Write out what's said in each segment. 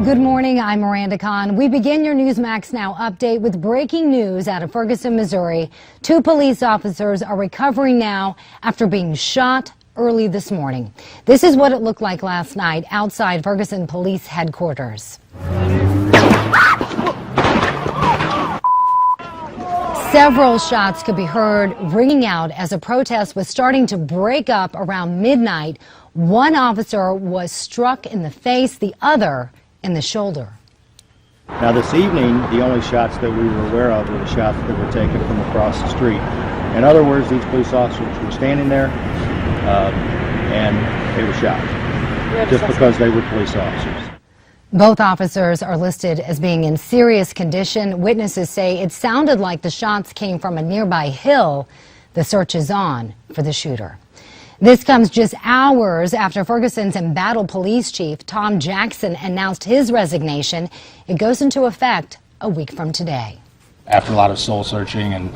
Good morning, I'm Miranda Khan. We begin your Newsmax Now update with breaking news out of Ferguson, Missouri. 2 police officers are recovering now after being shot early this morning. This is what it looked like last night outside Ferguson Police Headquarters. Several shots could be heard ringing out as a protest was starting to break up around midnight. One officer was struck in the face, the other in the shoulder. Now this evening, the only shots that we were aware of were the shots that were taken from across the street. In other words, these police officers were standing there and they were shot just because they were police officers. Both officers are listed as being in serious condition. Witnesses say it sounded like the shots came from a nearby hill. The search is on for the shooter. This comes just hours after Ferguson's embattled police chief, Tom Jackson, announced his resignation. It goes into effect a week from today. After a lot of soul searching, and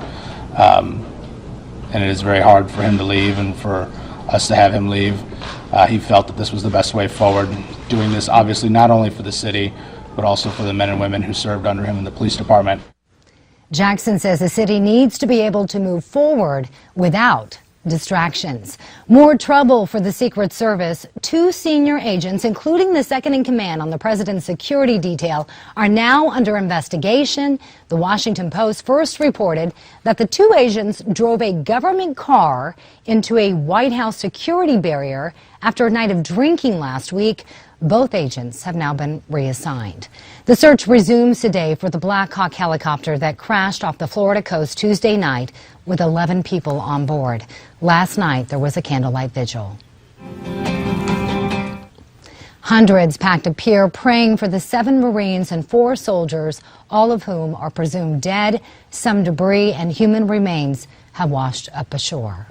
it is very hard for him to leave and for us to have him leave, he felt that this was the best way forward, doing this obviously not only for the city, but also for the men and women who served under him in the police department. Jackson says the city needs to be able to move forward without distractions. More trouble for the Secret Service. 2 senior agents, including the second in command on the president's security detail, are now under investigation. The Washington Post first reported that the 2 agents drove a government car into a White House security barrier after a night of drinking last week. Both agents have now been reassigned. The search resumes today for the Black Hawk helicopter that crashed off the Florida coast Tuesday night with 11 people on board. Last night, there was a candlelight vigil. Hundreds packed a pier praying for the 7 Marines and 4 soldiers, all of whom are presumed dead. Some debris and human remains have washed up ashore.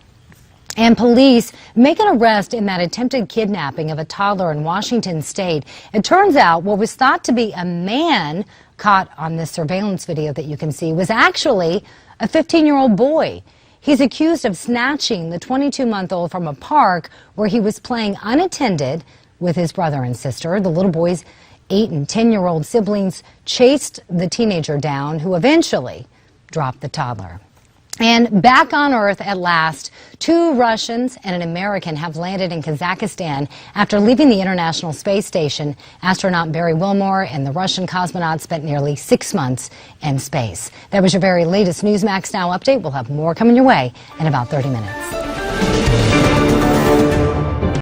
And police make an arrest in that attempted kidnapping of a toddler in Washington state. It turns out what was thought to be a man caught on this surveillance video that you can see was actually a 15-year-old boy. He's accused of snatching the 22-month-old from a park where he was playing unattended with his brother and sister. The little boy's 8- and 10-year-old siblings chased the teenager down, who eventually dropped the toddler. And back on Earth at last, 2 Russians and an American have landed in Kazakhstan after leaving the International Space Station. Astronaut Barry Wilmore and the Russian cosmonaut spent nearly 6 months in space. That was your very latest Newsmax Now update. We'll have more coming your way in about 30 minutes.